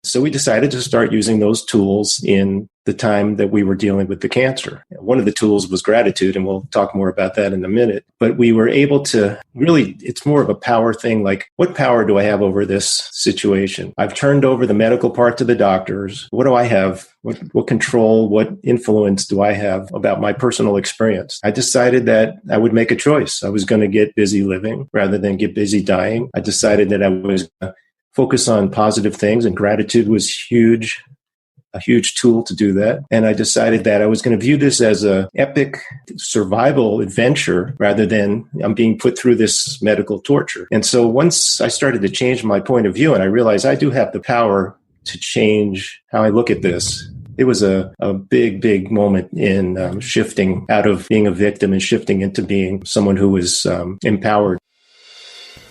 So we decided to start using those tools in the time that we were dealing with the cancer. One of the tools was gratitude, and we'll talk more about that in a minute. But we were able to really, it's more of a power thing, like what power do I have over this situation? I've turned over the medical part to the doctors. What do I have? What control, what influence do I have about my personal experience? I decided that I would make a choice. I was going to get busy living rather than get busy dying. I decided that I was going to focus on positive things, and gratitude was a huge tool to do that. And I decided that I was going to view this as a epic survival adventure rather than I'm being put through this medical torture. And so once I started to change my point of view and I realized I do have the power to change how I look at this, it was a big moment in shifting out of being a victim and shifting into being someone who was empowered.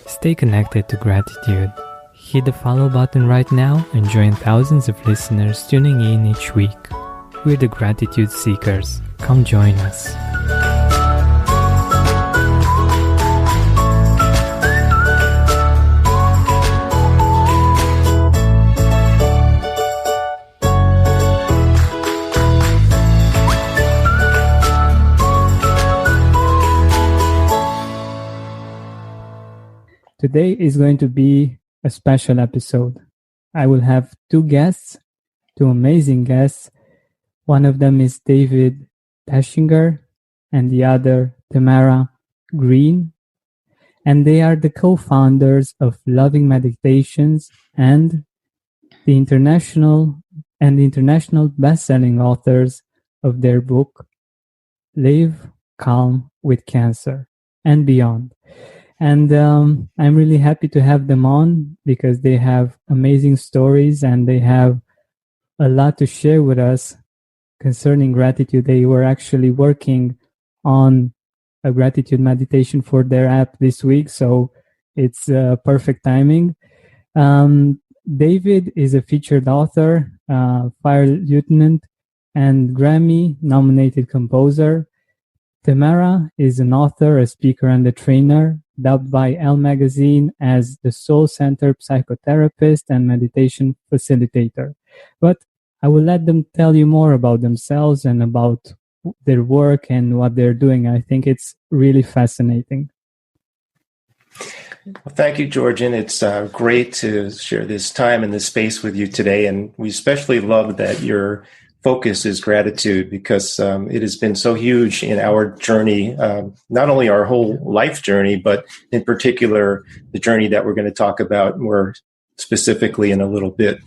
Stay connected to gratitude. Hit the follow button right now and join thousands of listeners tuning in each week. We're the Gratitude Seekers. Come join us. Today is going to be a special episode. I will have two amazing guests. One of them is David Dachinger and the other Tamara Green. And they are the co-founders of Loving Meditations and the international best-selling authors of their book, Live Calm with Cancer and Beyond. And I'm really happy to have them on because they have amazing stories and they have a lot to share with us concerning gratitude. They were actually working on a gratitude meditation for their app this week, so it's perfect timing. David is a featured author, fire lieutenant, and Grammy-nominated composer. Tamara is an author, a speaker, and a trainer, dubbed by Elle Magazine as the soul-centered psychotherapist and meditation facilitator. But I will let them tell you more about themselves and about their work and what they're doing. I think it's really fascinating. Well, thank you, Georgian. It's great to share this time and this space with you today. And we especially love that your focus is gratitude because it has been so huge in our journey, not only our whole life journey, but in particular, the journey that we're going to talk about more specifically in a little bit.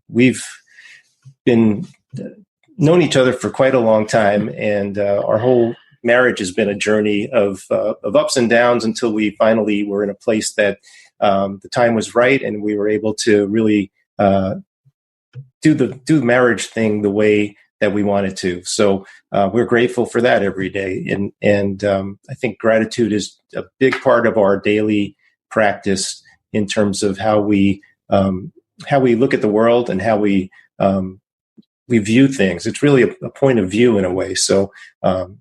We've been known each other for quite a long time, and our whole marriage has been a journey of ups and downs until we finally were in a place that the time was right and we were able to really do the marriage thing the way that we wanted to. So we're grateful for that every day. And I think gratitude is a big part of our daily practice in terms of how we look at the world and how we view things. It's really a point of view in a way. So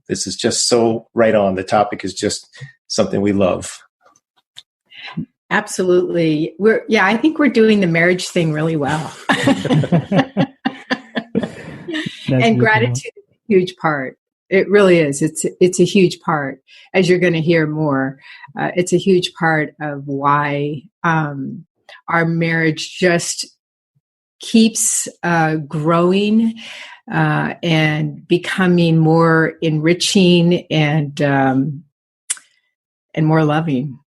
this is just so right on. The topic is just something we love. Absolutely. I think we're doing the marriage thing really well. And gratitude is a huge part. It really is. It's a huge part. As you're going to hear more, it's a huge part of why our marriage just keeps growing and becoming more enriching and more loving.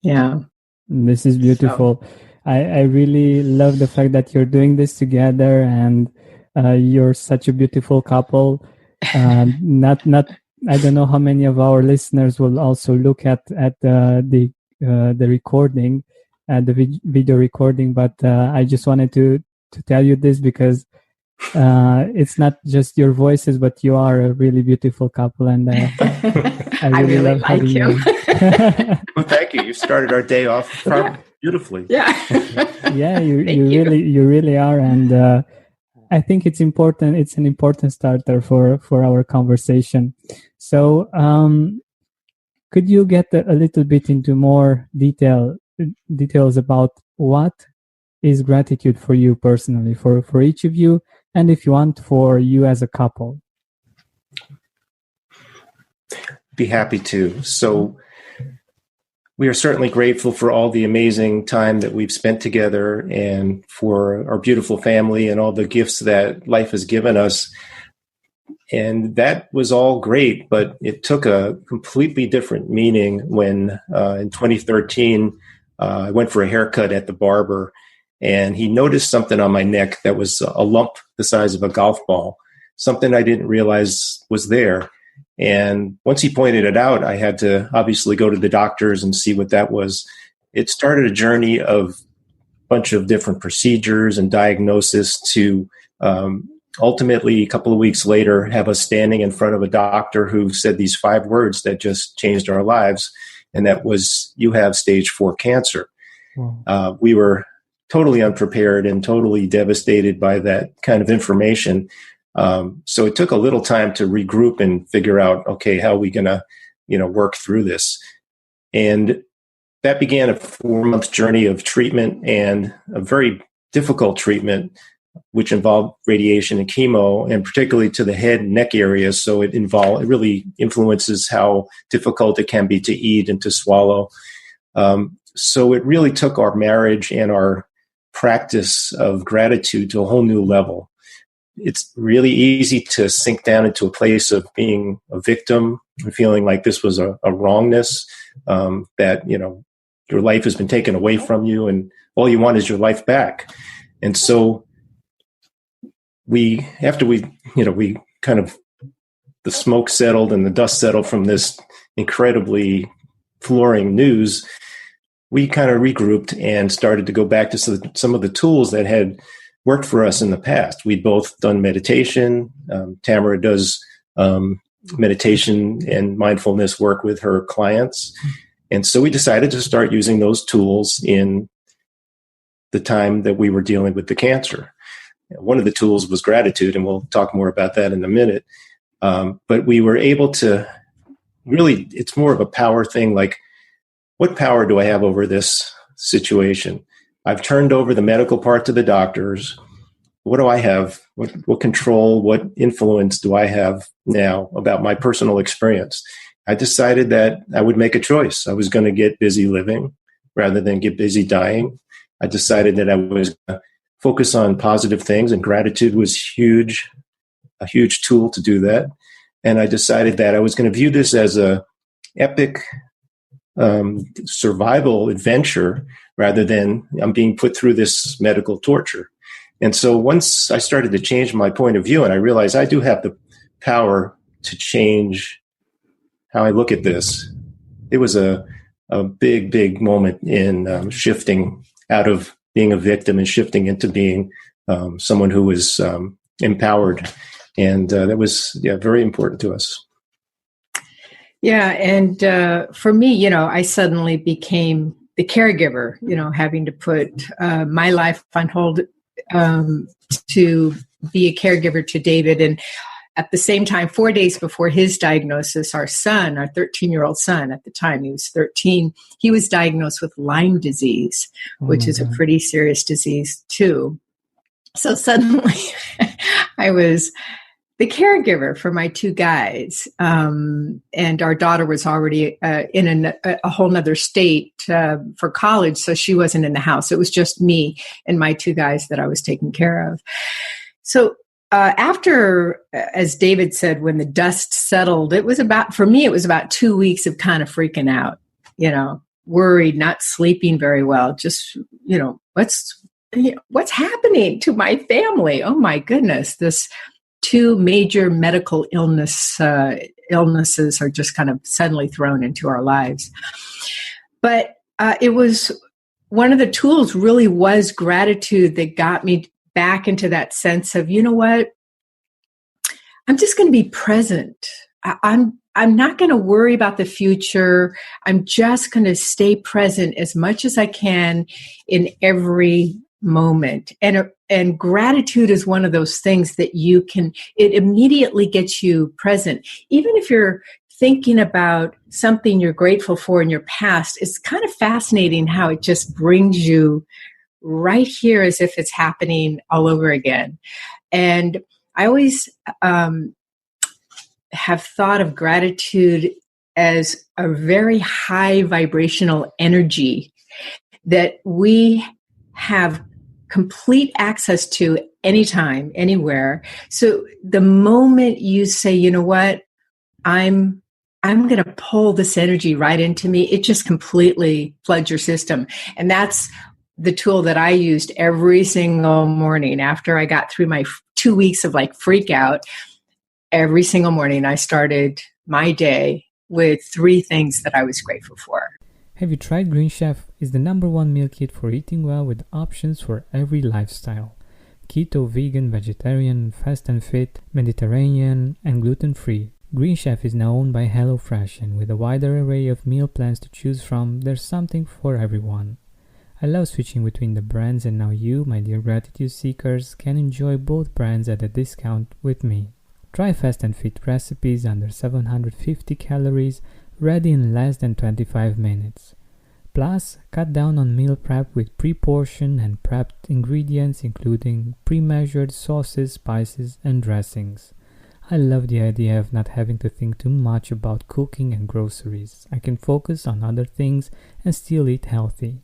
Yeah. This is beautiful. So, I really love the fact that you're doing this together and you're such a beautiful couple. I don't know how many of our listeners will also look at the recording, the video recording, but I just wanted to tell you this because it's not just your voices, but you are a really beautiful couple, and I really love like you. Well, thank you. You started our day off beautifully. Yeah. Yeah, you really are, and I think it's important. It's an important starter for our conversation. So, could you get a little bit into more details about what is gratitude for you personally, for each of you, and if you want, for you as a couple? Be happy to. So we are certainly grateful for all the amazing time that we've spent together and for our beautiful family and all the gifts that life has given us. And that was all great, but it took a completely different meaning when in 2013, I went for a haircut at the barber, and he noticed something on my neck that was a lump the size of a golf ball, something I didn't realize was there. And once he pointed it out, I had to obviously go to the doctors and see what that was. It started a journey of a bunch of different procedures and diagnosis to ultimately, a couple of weeks later, have us standing in front of a doctor who said these 5 words that just changed our lives. And that was, "You have stage 4 cancer." Wow. We were totally unprepared and totally devastated by that kind of information. So it took a little time to regroup and figure out, okay, how are we going to, work through this? And that began a 4-month journey of treatment, and a very difficult treatment, which involved radiation and chemo, and particularly to the head and neck area. So it really influences how difficult it can be to eat and to swallow. So it really took our marriage and our practice of gratitude to a whole new level. It's really easy to sink down into a place of being a victim and feeling like this was a wrongness, that, your life has been taken away from you and all you want is your life back. And so after we kind of, the smoke settled and the dust settled from this incredibly flooring news, we kind of regrouped and started to go back to some of the tools that had worked for us in the past. We'd both done meditation. Tamara does meditation and mindfulness work with her clients. And so we decided to start using those tools in the time that we were dealing with the cancer. One of the tools was gratitude, and we'll talk more about that in a minute. But we were able to really, it's more of a power thing, like, what power do I have over this situation? I've turned over the medical part to the doctors. What do I have? What control, what influence do I have now about my personal experience? I decided that I would make a choice. I was going to get busy living rather than get busy dying. I decided that I was going to focus on positive things, and gratitude was a huge tool to do that. And I decided that I was going to view this as a epic survival adventure rather than I'm being put through this medical torture. And so once I started to change my point of view, and I realized I do have the power to change how I look at this, it was a big, big moment in shifting out of being a victim and shifting into being someone who was empowered. And that was very important to us. Yeah. And for me, I suddenly became the caregiver, having to put my life on hold to be a caregiver to David. And at the same time, 4 days before his diagnosis, our 13-year-old son, at the time he was 13, he was diagnosed with Lyme disease, which is a pretty serious disease too. So suddenly I was the caregiver for my 2 guys. And our daughter was already in a whole nother state for college, so she wasn't in the house. It was just me and my 2 guys that I was taking care of. So after, as David said, when the dust settled, it was about 2 weeks of kind of freaking out, worried, not sleeping very well, just, what's happening to my family? Oh my goodness, this 2 major medical illnesses are just kind of suddenly thrown into our lives. But it was one of the tools really was gratitude that got me back into that sense of, you know what, I'm just going to be present. I'm not going to worry about the future. I'm just going to stay present as much as I can in every moment. And gratitude is one of those things that it immediately gets you present. Even if you're thinking about something you're grateful for in your past, it's kind of fascinating how it just brings you right here as if it's happening all over again. And I always have thought of gratitude as a very high vibrational energy that we have complete access to anytime, anywhere. So the moment you say, you know what, I'm going to pull this energy right into me, it just completely floods your system. And that's the tool that I used every single morning after I got through my 2 weeks of like freak out. Every single morning I started my day with 3 things that I was grateful for. Have you tried Green Chef? It's the #1 meal kit for eating well with options for every lifestyle. Keto, vegan, vegetarian, fast and fit, Mediterranean, and gluten-free. Green Chef is now owned by HelloFresh, and with a wider array of meal plans to choose from, there's something for everyone. I love switching between the brands, and now you, my dear gratitude seekers, can enjoy both brands at a discount with me. Try fast and fit recipes under 750 calories, ready in less than 25 minutes. Plus, cut down on meal prep with pre-portioned and prepped ingredients, including pre-measured sauces, spices, and dressings. I love the idea of not having to think too much about cooking and groceries. I can focus on other things and still eat healthy.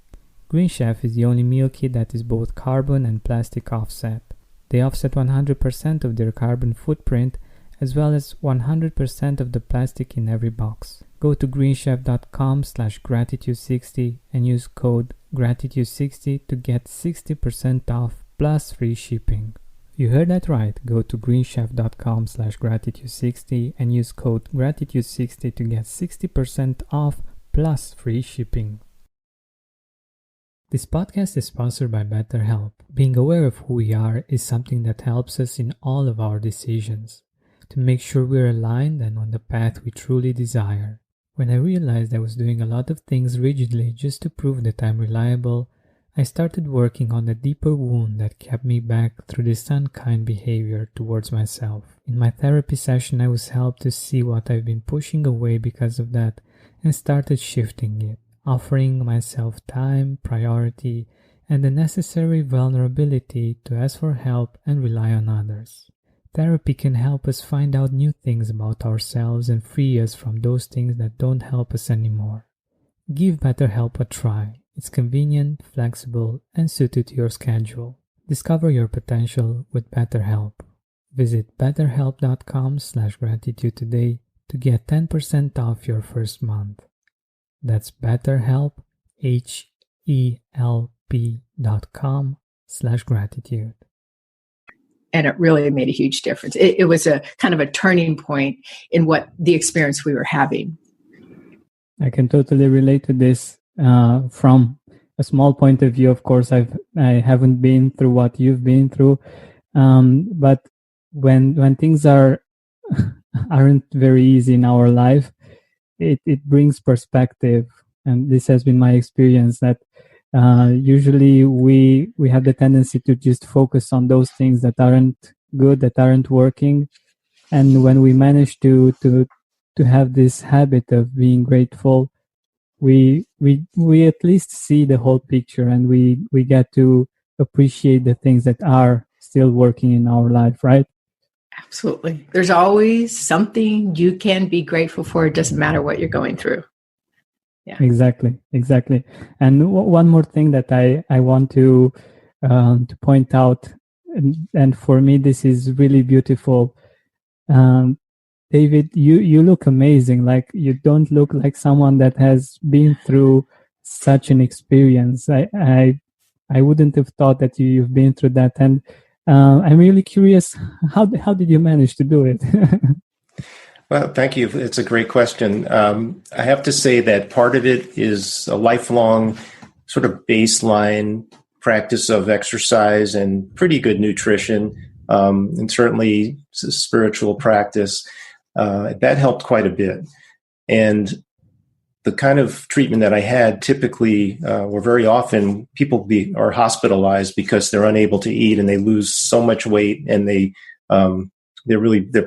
Green Chef is the only meal kit that is both carbon and plastic offset. They offset 100% of their carbon footprint, as well as 100% of the plastic in every box. Go to greenchef.com/gratitude60 and use code gratitude60 to get 60% off plus free shipping. You heard that right. Go to greenchef.com/gratitude60 and use code gratitude60 to get 60% off plus free shipping. This podcast is sponsored by BetterHelp. Being aware of who we are is something that helps us in all of our decisions, to make sure we're aligned and on the path we truly desire. When I realized I was doing a lot of things rigidly just to prove that I'm reliable, I started working on the deeper wound that kept me back through this unkind behavior towards myself. In my therapy session, I was helped to see what I've been pushing away because of that and started shifting it, offering myself time, priority, and the necessary vulnerability to ask for help and rely on others. Therapy can help us find out new things about ourselves and free us from those things that don't help us anymore. Give BetterHelp a try. It's convenient, flexible, and suited to your schedule. Discover your potential with BetterHelp. Visit betterhelp.com/gratitude today to get 10% off your first month. That's BetterHelp, HELP.com/gratitude. And it really made a huge difference. It was a kind of a turning point in what the experience we were having. I can totally relate to this from a small point of view. Of course, I haven't been through what you've been through, but when things aren't very easy in our life, it brings perspective, and this has been my experience that usually we have the tendency to just focus on those things that aren't good, that aren't working, and when we manage to have this habit of being grateful, we at least see the whole picture, and we get to appreciate the things that are still working in our life, right? Absolutely. There's always something you can be grateful for. It doesn't matter what you're going through. Yeah. Exactly. And one more thing that I want to point out, and for me this is really beautiful. David, you look amazing. Like, you don't look like someone that has been through such an experience. I wouldn't have thought that you've been through that, and I'm really curious, how did you manage to do it? Well, thank you. It's a great question. I have to say that part of it is a lifelong sort of baseline practice of exercise and pretty good nutrition, and certainly spiritual practice. That helped quite a bit. And the kind of treatment that I had typically, or very often, people are hospitalized because they're unable to eat and they lose so much weight, and their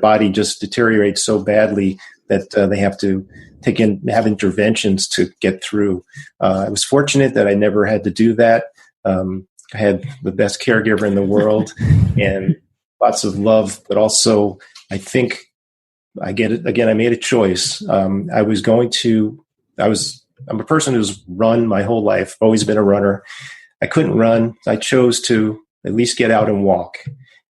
body just deteriorates so badly that they have to have interventions to get through. I was fortunate that I never had to do that. I had the best caregiver in the world and lots of love, but also I think I get it again. I made a choice. I'm a person who's run my whole life, always been a runner. I couldn't run. I chose to at least get out and walk.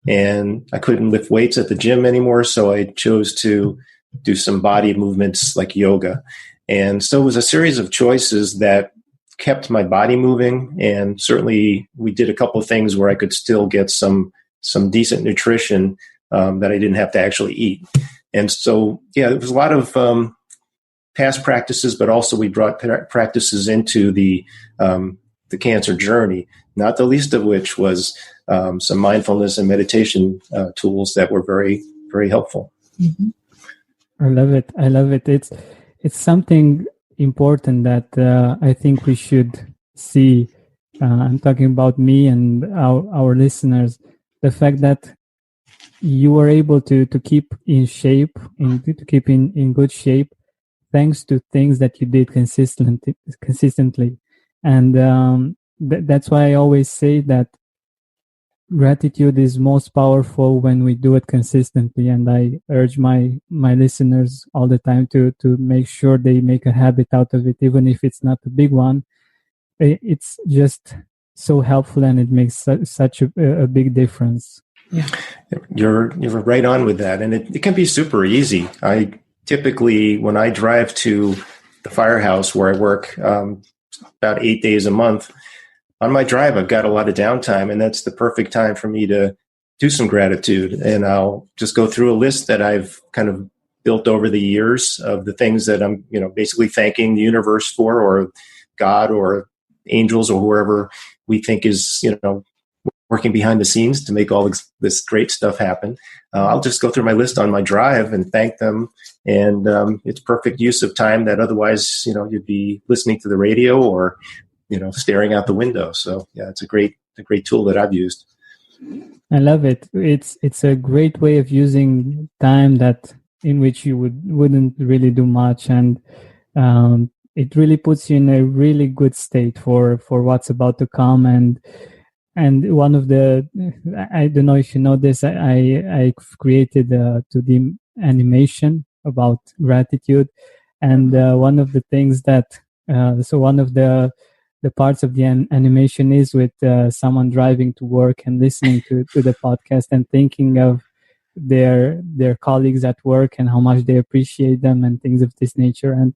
And I couldn't lift weights at the gym anymore, so I chose to do some body movements like yoga. And so it was a series of choices that kept my body moving. And certainly we did a couple of things where I could still get some decent nutrition that I didn't have to actually eat. And so, yeah, there was a lot of past practices, but also we brought practices into the cancer journey, not the least of which was some mindfulness and meditation tools that were very, very helpful. Mm-hmm. I love it. I love it. It's something important that I think we should see. I'm talking about me and our listeners. The fact that you were able to keep in shape, to keep in good shape, thanks to things that you did consistently. And that's why I always say that gratitude is most powerful when we do it consistently. And I urge my listeners all the time to make sure they make a habit out of it, even if it's not a big one. It's just so helpful, and it makes such a big difference. Yeah, you're right on with that, and it can be super easy. I typically, when I drive to the firehouse where I work, about 8 days a month. On my drive, I've got a lot of downtime, and that's the perfect time for me to do some gratitude. And I'll just go through a list that I've kind of built over the years of the things that I'm, basically thanking the universe for, or God, or angels, or whoever we think is, working behind the scenes to make all this great stuff happen. I'll just go through my list on my drive and thank them. And it's perfect use of time that otherwise, you'd be listening to the radio or, staring out the window. So yeah, it's a great tool that I've used. I love it. It's a great way of using time in which you wouldn't really do much, and it really puts you in a really good state for what's about to come. And one of the, I don't know if you know this, I created a 2D animation about gratitude, and one of the things that one of the parts of the animation is with someone driving to work and listening to the podcast and thinking of their colleagues at work and how much they appreciate them and things of this nature. And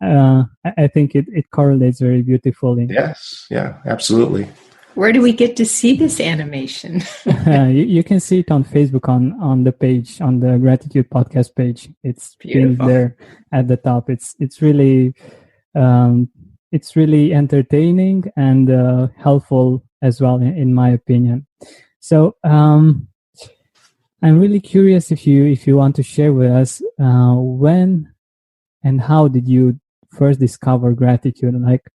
I think it correlates very beautifully. Yes, yeah, absolutely. Where do we get to see this animation? You can see it on Facebook on the page, on the Gratitude Podcast page. It's pinned there at the top. It's really entertaining and helpful as well, in my opinion. So I'm really curious if you want to share with us when and how did you first discover gratitude, like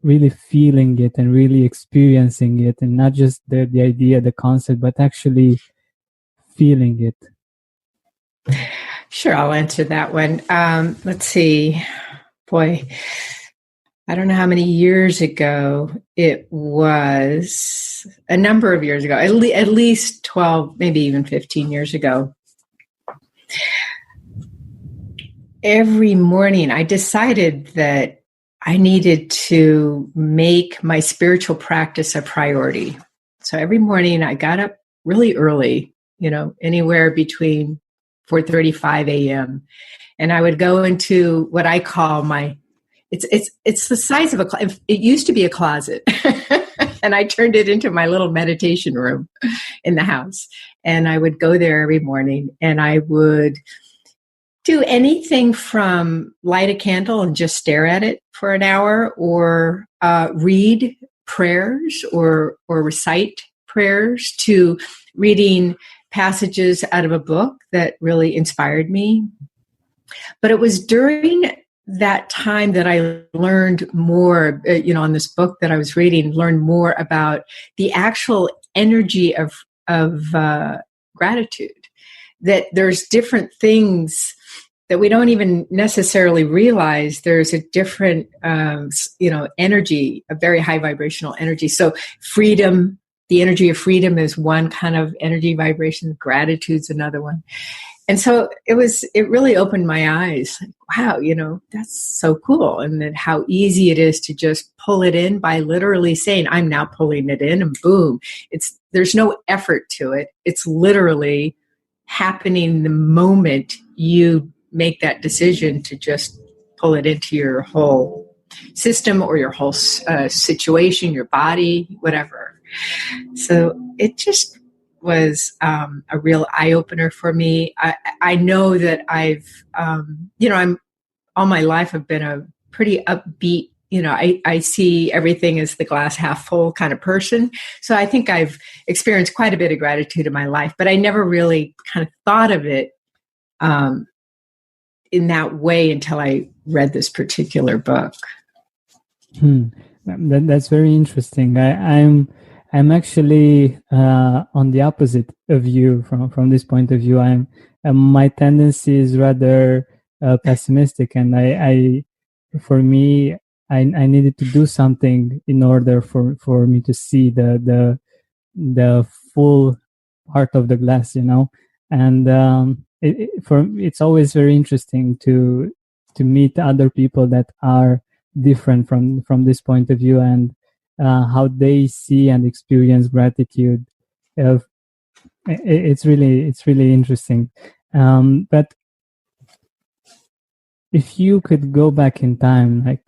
really feeling it and really experiencing it, and not just the idea, the concept, but actually feeling it. Sure, I'll answer that one. Let's see. Boy, I don't know how many years ago it was. A number of years ago, at least 12, maybe even 15 years ago. Every morning I decided that I needed to make my spiritual practice a priority. So every morning I got up really early, anywhere between 4:35 a.m. And I would go into what I call it's the size of it used to be a closet. And I turned it into my little meditation room in the house. And I would go there every morning, and I would do anything from light a candle and just stare at it for an hour, or read prayers or recite prayers, to reading passages out of a book that really inspired me. But it was during that time that I learned more, on this book that I was reading, learned more about the actual energy of gratitude, that there's different things that we don't even necessarily realize. There's a different, energy, a very high vibrational energy. So freedom, the energy of freedom is one kind of energy vibration. Gratitude's another one. And so it really opened my eyes. Like, wow, that's so cool. And then how easy it is to just pull it in by literally saying, I'm now pulling it in, and boom. There's no effort to it. It's literally happening the moment you make that decision to just pull it into your whole system or your whole situation, your body, whatever. So it just was a real eye-opener for me. I know that I'm all my life I've been a pretty upbeat, I see everything as the glass half full kind of person. So I think I've experienced quite a bit of gratitude in my life, but I never really kind of thought of it in that way until I read this particular book. That's very interesting. I'm actually on the opposite of you from this point of view. My tendency is rather pessimistic, and I needed to do something in order for me to see the full part of the glass, And it's always very interesting to meet other people that are different from this point of view, and how they see and experience gratitude. It's really interesting. But if you could go back in time, like,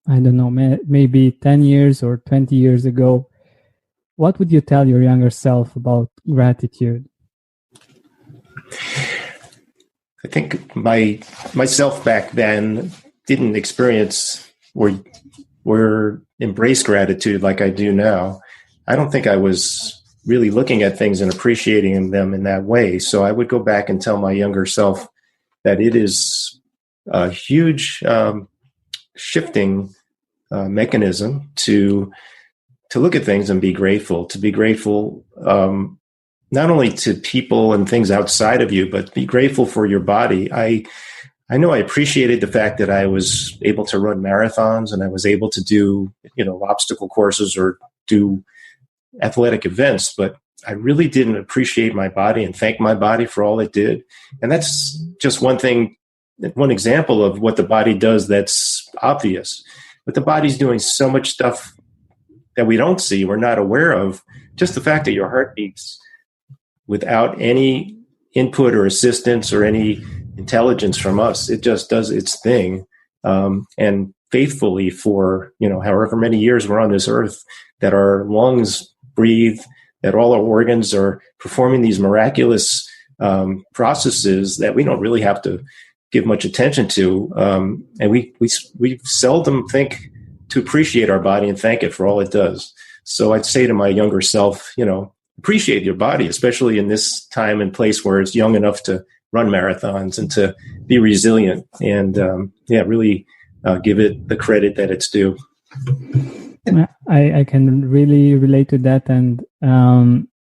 I don't know, maybe 10 years or 20 years ago, what would you tell your younger self about gratitude? I think myself back then didn't experience or embrace gratitude like I do now. I don't think I was really looking at things and appreciating them in that way. So I would go back and tell my younger self that it is a huge shifting mechanism to look at things and be grateful, not only to people and things outside of you, but be grateful for your body. I know I appreciated the fact that I was able to run marathons and I was able to do, obstacle courses or do athletic events, but I really didn't appreciate my body and thank my body for all it did. And that's just one example of what the body does that's obvious. But the body's doing so much stuff that we don't see, we're not aware of. Just the fact that your heart beats without any input or assistance or any intelligence from us, it just does its thing. And faithfully for, however many years we're on this earth, that our lungs breathe, that all our organs are performing these miraculous processes that we don't really have to give much attention to. And we seldom think to appreciate our body and thank it for all it does. So I'd say to my younger self, appreciate your body, especially in this time and place where it's young enough to run marathons and to be resilient and really give it the credit that it's due. I can really relate to that, and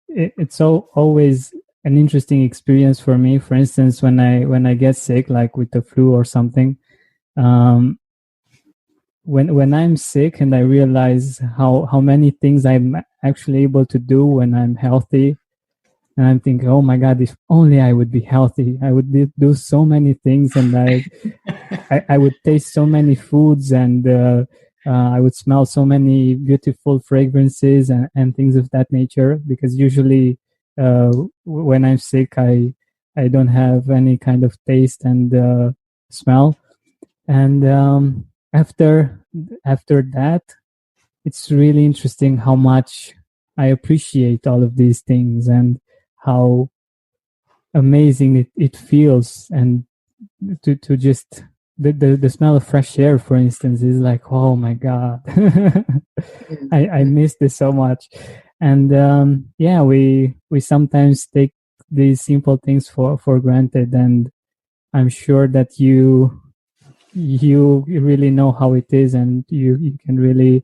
it's always an interesting experience for me. For instance, when I get sick, like with the flu or something, when I'm sick and I realize how many things I'm actually able to do when I'm healthy, and I'm thinking, oh my God, if only I would be healthy, I would do so many things, and I would taste so many foods, and I would smell so many beautiful fragrances and things of that nature, because usually when I'm sick, I don't have any kind of taste and smell. And after that, it's really interesting how much I appreciate all of these things and how amazing it feels. And to just the smell of fresh air, for instance, is like, oh my God, I miss this so much. And we sometimes take these simple things for granted, and I'm sure that you really know how it is, and you can really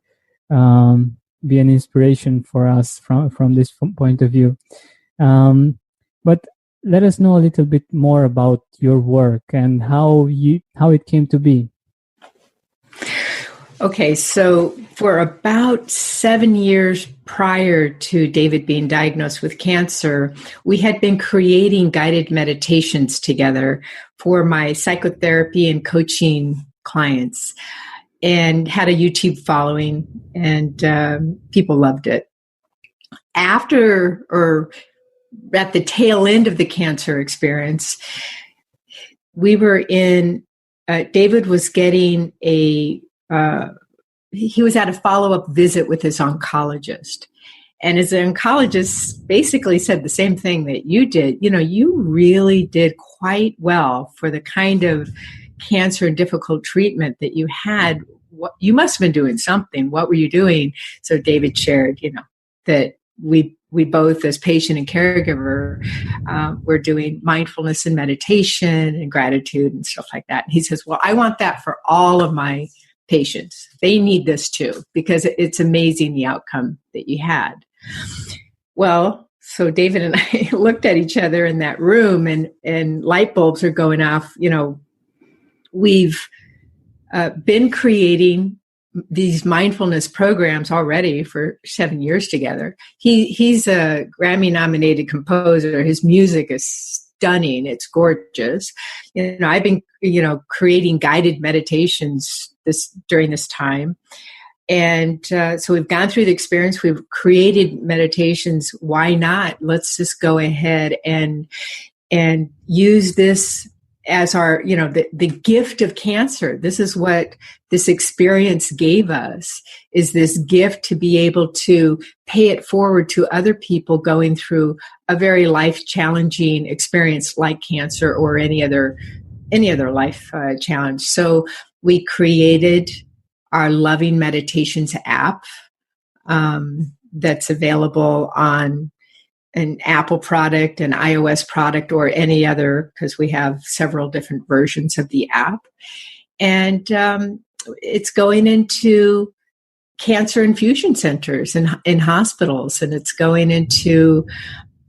be an inspiration for us from this point of view. But let us know a little bit more about your work and how it came to be. Okay, so for about 7 years prior to David being diagnosed with cancer, we had been creating guided meditations together for my psychotherapy and coaching clients, and had a YouTube following, and people loved it. After, or at the tail end of the cancer experience, we were in, David was getting he was at a follow-up visit with his oncologist. And his oncologist basically said the same thing that you did. You know, you really did quite well for the kind of cancer and difficult treatment that you had. You must have been doing something. What were you doing? So David shared, that we both, as patient and caregiver, were doing mindfulness and meditation and gratitude and stuff like that. And he says, well, I want that for all of my patients. They need this too, because it's amazing the outcome that you had. Well, so David and I looked at each other in that room, and light bulbs are going off. We've been creating these mindfulness programs already for 7 years together. He's a Grammy-nominated composer. His music is stunning. It's gorgeous. I've been, creating guided meditations during this time. And so we've gone through the experience. We've created meditations. Why not? Let's just go ahead and use this as our, the gift of cancer. This is what this experience gave us, is this gift to be able to pay it forward to other people going through a very life-challenging experience like cancer or any other life challenge. So we created our Loving Meditations app that's available on an Apple product, an iOS product, or any other, because we have several different versions of the app. And it's going into cancer infusion centers and in hospitals, and it's going into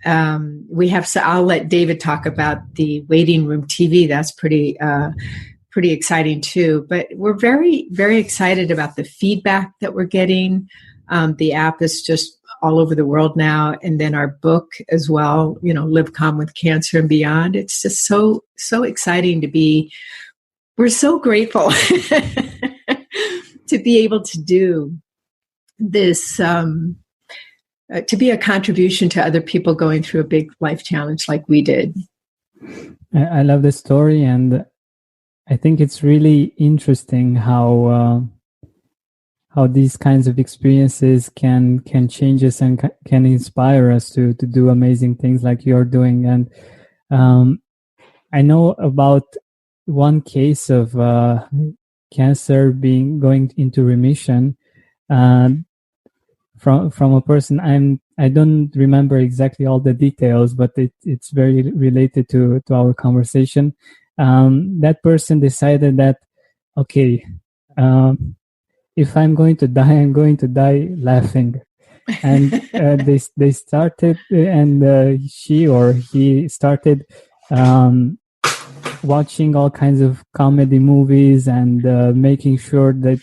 I'll let David talk about the waiting room TV. That's pretty exciting too. But we're very, very excited about the feedback that we're getting. The app is just all over the world now. And then our book as well, Live Calm with Cancer and Beyond. It's just so exciting to be. We're so grateful to be able to do this, to be a contribution to other people going through a big life challenge like we did. I love the story, and I think it's really interesting how these kinds of experiences can change us and can inspire us to do amazing things like you're doing. And I know about one case of cancer going into remission from a person. I don't remember exactly all the details, but it's very related to our conversation. That person decided that, okay, if I'm going to die, I'm going to die laughing. And they started, and she or he started watching all kinds of comedy movies and making sure that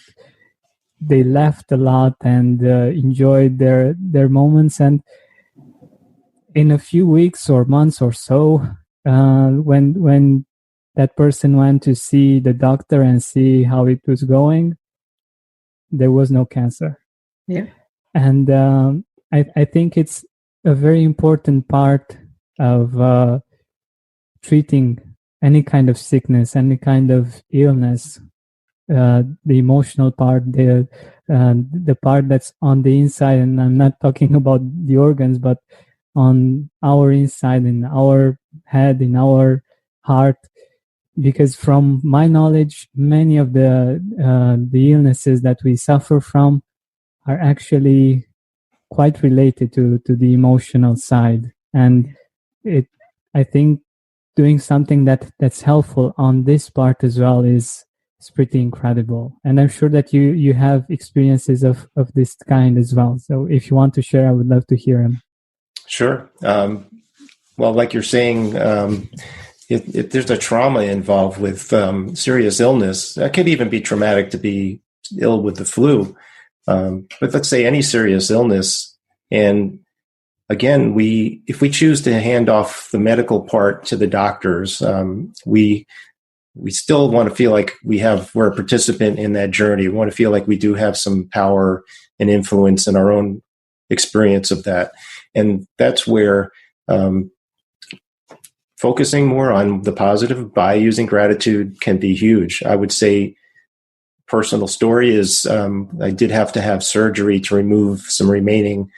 they laughed a lot and enjoyed their moments. And in a few weeks or months or so, when that person went to see the doctor and see how it was going, there was no cancer. Yeah. And I think it's a very important part of treating any kind of sickness, any kind of illness, the emotional part, the part that's on the inside. And I'm not talking about the organs, but on our inside, in our head, in our heart. Because from my knowledge, many of the illnesses that we suffer from are actually quite related to the emotional side. And I think doing something that's helpful on this part as well is pretty incredible. And I'm sure that you have experiences of this kind as well. So if you want to share, I would love to hear them. Sure. Well, like you're saying, if there's a trauma involved with serious illness, that could even be traumatic to be ill with the flu, but let's say any serious illness. And again, if we choose to hand off the medical part to the doctors, we still want to feel like we're a participant in that journey. We want to feel like we do have some power and influence in our own experience of that. And that's where focusing more on the positive by using gratitude can be huge. I would say personal story is I did have to have surgery to remove some remaining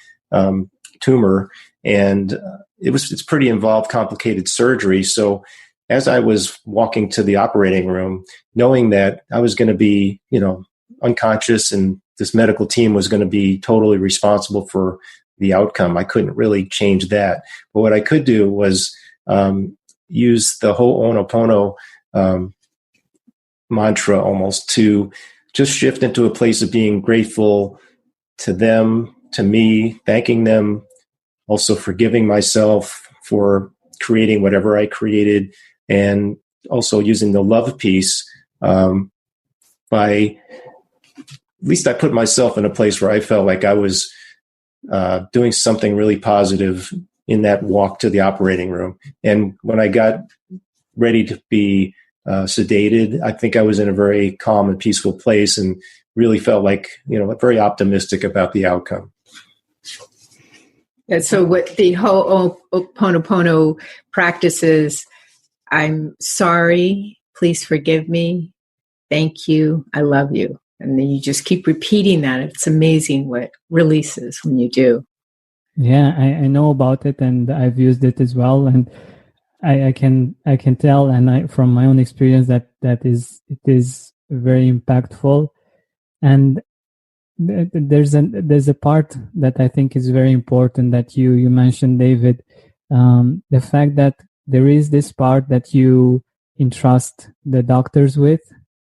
tumor, and it's pretty involved, complicated surgery. So as I was walking to the operating room, knowing that I was going to be, unconscious and this medical team was going to be totally responsible for the outcome, I couldn't really change that. But what I could do was use the Ho'oponopono mantra almost to just shift into a place of being grateful to them, to me, thanking them, also forgiving myself for creating whatever I created, and also using the love piece by, at least I put myself in a place where I felt like I was doing something really positive in that walk to the operating room. And when I got ready to be sedated, I think I was in a very calm and peaceful place and really felt like, very optimistic about the outcome. And so what the Ho'oponopono practice is, I'm sorry, please forgive me, thank you, I love you. And then you just keep repeating that. It's amazing what releases when you do. Yeah, I know about it, and I've used it as well. And I can tell, and from my own experience, it is very impactful. And there's a part that I think is very important that you mentioned, David. The fact that there is this part that you entrust the doctors with,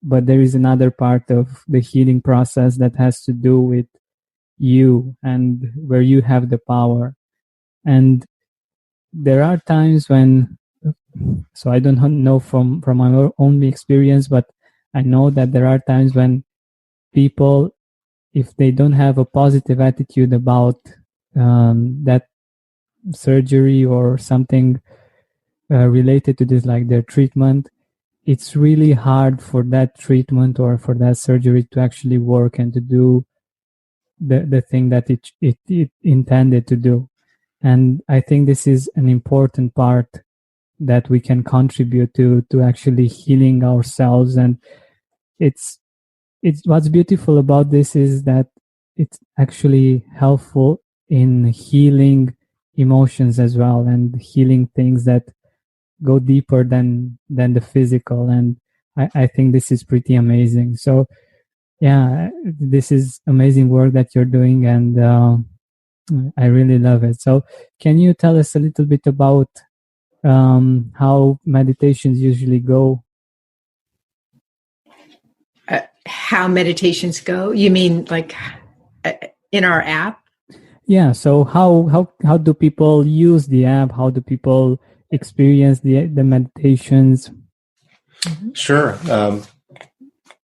but there is another part of the healing process that has to do with you and where you have the power. And there are times when, so I don't know from my own experience, but I know that there are times when people, if they don't have a positive attitude about that surgery or something related to this, like their treatment, it's really hard for that treatment or for that surgery to actually work and to do the thing that it intended to do. And I think this is an important part that we can contribute to actually healing ourselves. And it's what's beautiful about this is that it's actually helpful in healing emotions as well, and healing things that go deeper than the physical. And I think this is pretty amazing. So yeah, this is amazing work that you're doing, and I really love it. So can you tell us a little bit about how meditations usually go? How meditations go? You mean like in our app? Yeah. So how do people use the app? How do people experience the meditations? Sure.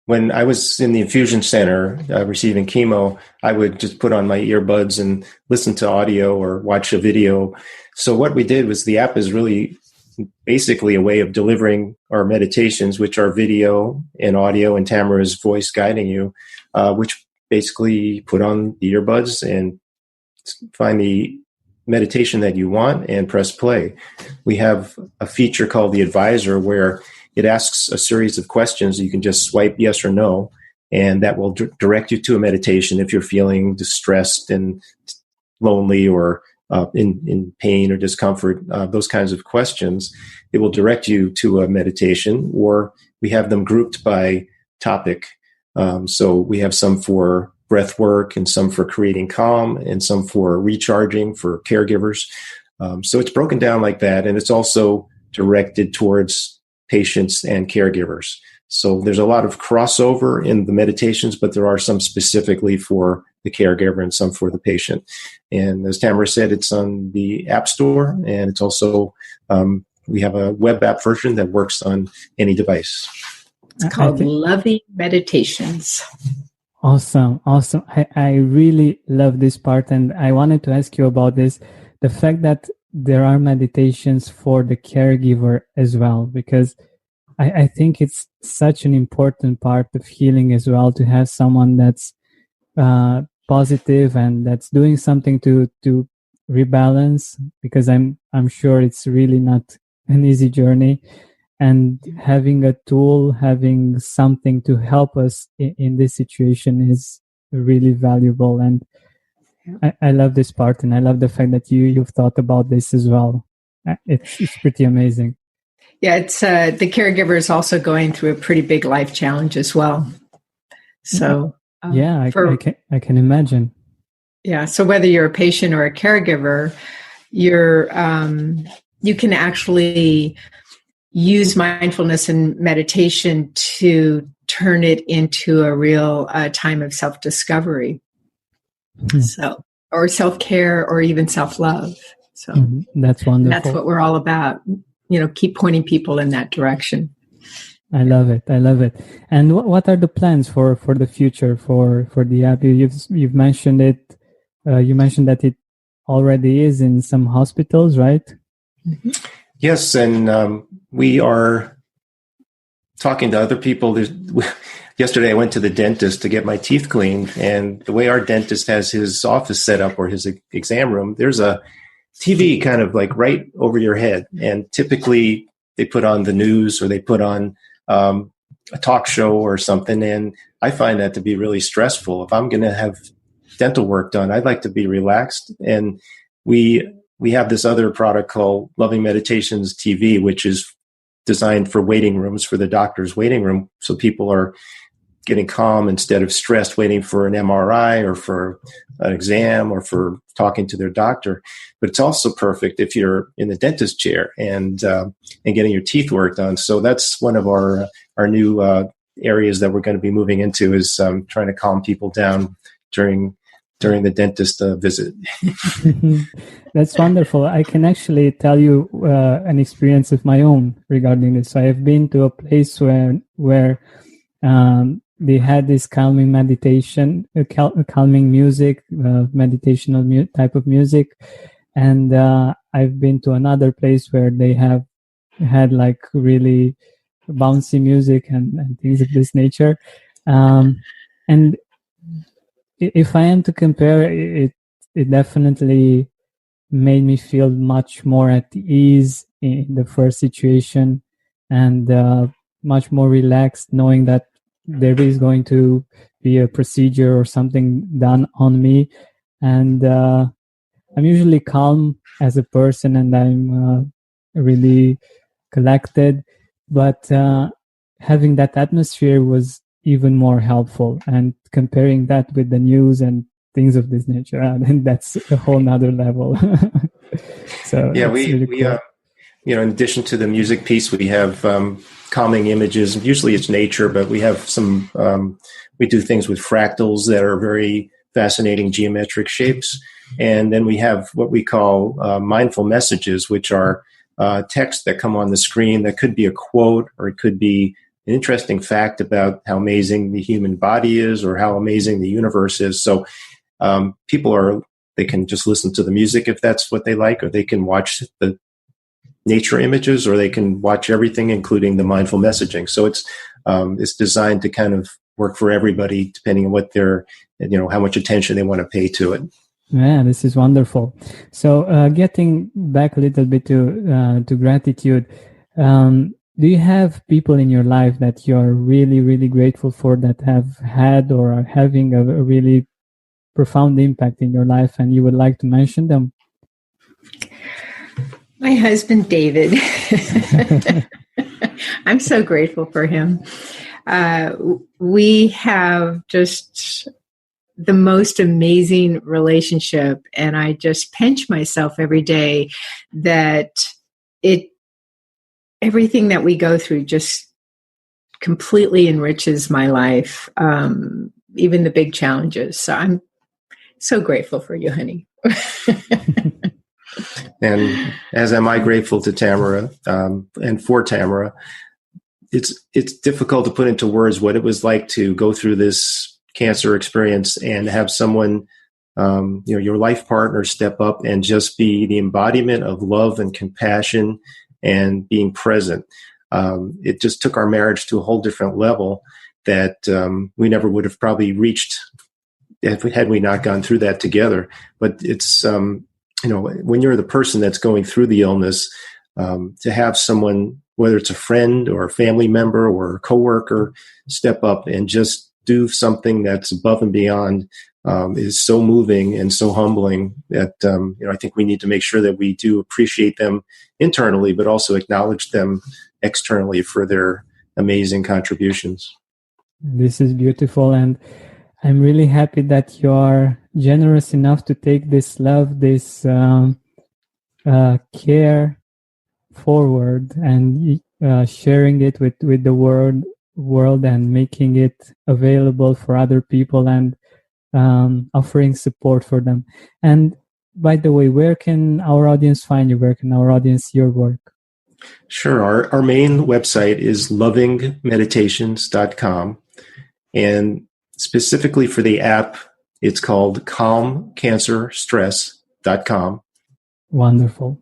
When I was in the infusion center receiving chemo, I would just put on my earbuds and listen to audio or watch a video. So what we did was, the app is really basically a way of delivering our meditations, which are video and audio and Tamara's voice guiding you, which basically put on the earbuds and find the meditation that you want and press play. We have a feature called the Advisor where it asks a series of questions. You can just swipe yes or no, and that will direct you to a meditation if you're feeling distressed and lonely or in pain or discomfort, those kinds of questions. It will direct you to a meditation, or we have them grouped by topic. So we have some for breath work and some for creating calm and some for recharging for caregivers. So it's broken down like that, and it's also directed towards patients and caregivers. So there's a lot of crossover in the meditations, but there are some specifically for the caregiver and some for the patient. And as Tamara said, it's on the App Store, and it's also, we have a web app version that works on any device. It's called Loving Meditations. Awesome. I really love this part, and I wanted to ask you about this, the fact that there are meditations for the caregiver as well, because I think it's such an important part of healing as well, to have someone that's positive and that's doing something to rebalance, because I'm sure it's really not an easy journey. And having a tool, having something to help us in this situation is really valuable. And I love this part, and I love the fact that you've thought about this as well. It's pretty amazing. Yeah, it's the caregiver is also going through a pretty big life challenge as well. So I can imagine. Yeah, so whether you're a patient or a caregiver, you can actually use mindfulness and meditation to turn it into a real time of self-discovery. Mm-hmm. So, or self-care, or even self-love. So that's wonderful. That's what we're all about. Keep pointing people in that direction. I love it. And what are the plans for the future for the app? You've mentioned it. You mentioned that it already is in some hospitals, right? Mm-hmm. Yes, and we are talking to other people. Yesterday, I went to the dentist to get my teeth cleaned, and the way our dentist has his office set up, or his exam room, there's a TV kind of like right over your head. And typically, they put on the news, or they put on a talk show or something, and I find that to be really stressful. If I'm going to have dental work done, I'd like to be relaxed. And we have this other product called Loving Meditations TV, which is designed for waiting rooms, for the doctor's waiting room. So people are getting calm instead of stressed, waiting for an MRI or for an exam or for talking to their doctor. But it's also perfect if you're in the dentist chair and getting your teeth work done. So that's one of our new areas that we're going to be moving into, is trying to calm people down during the dentist visit. That's wonderful. I can actually tell you an experience of my own regarding this. So I have been to a place where they had this calming meditation, calming music, meditational type of music. And I've been to another place where they have had like really bouncy music and things of this nature. And if I am to compare, it definitely made me feel much more at ease in the first situation, and much more relaxed, knowing that there is going to be a procedure or something done on me. And I'm usually calm as a person, and I'm really collected. But having that atmosphere was even more helpful. And comparing that with the news and things of this nature, and that's a whole nother level. So yeah, we cool. In addition to the music piece, we have calming images. Usually it's nature, but we have some, we do things with fractals that are very fascinating geometric shapes. And then we have what we call mindful messages, which are text that come on the screen that could be a quote, or it could be an interesting fact about how amazing the human body is, or how amazing the universe is. So they can just listen to the music if that's what they like, or they can watch the nature images, or they can watch everything, including the mindful messaging. So it's designed to kind of work for everybody, depending on what how much attention they want to pay to it. Yeah, this is wonderful. So getting back a little bit to gratitude, do you have people in your life that you're really, really grateful for, that have had or are having a really profound impact in your life, and you would like to mention them? My husband, David. I'm so grateful for him. We have just the most amazing relationship, and I just pinch myself every day that everything that we go through just completely enriches my life, even the big challenges. So I'm so grateful for you, honey. And as am I grateful to Tamara, and for Tamara. It's difficult to put into words what it was like to go through this cancer experience and have someone, your life partner step up and just be the embodiment of love and compassion and being present. It just took our marriage to a whole different level that we never would have probably reached had we not gone through that together. But it's, when you're the person that's going through the illness, to have someone, whether it's a friend or a family member or a coworker, step up and just do something that's above and beyond is so moving and so humbling that, I think we need to make sure that we do appreciate them internally, but also acknowledge them externally for their amazing contributions. This is beautiful. And I'm really happy that you are generous enough to take this love, this care forward and sharing it with the world and making it available for other people and offering support for them. And by the way, where can our audience find you? Where can our audience see your work? Sure. Our main website is lovingmeditations.com. And specifically for the app, it's called calmcancerstress.com. Wonderful.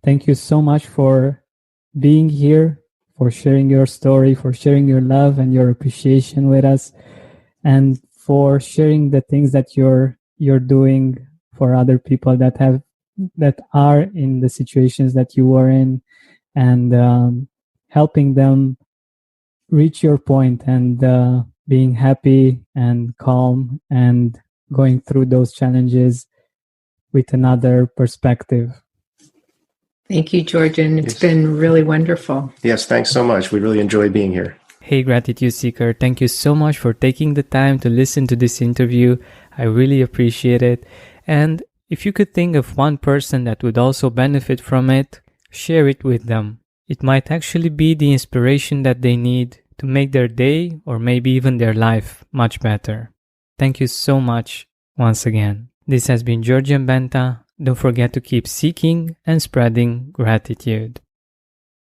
Thank you so much for being here, for sharing your story, for sharing your love and your appreciation with us, and for sharing the things that you're doing for other people that are in the situations that you were in, and helping them reach your point and being happy and calm and going through those challenges with another perspective. Thank you, Georgian. It's been really wonderful. Yes, thanks so much. We really enjoyed being here. Hey, Gratitude Seeker, thank you so much for taking the time to listen to this interview. I really appreciate it. And if you could think of one person that would also benefit from it, share it with them. It might actually be the inspiration that they need to make their day or maybe even their life much better. Thank you so much once again. This has been Georgian Benta. Don't forget to keep seeking and spreading gratitude.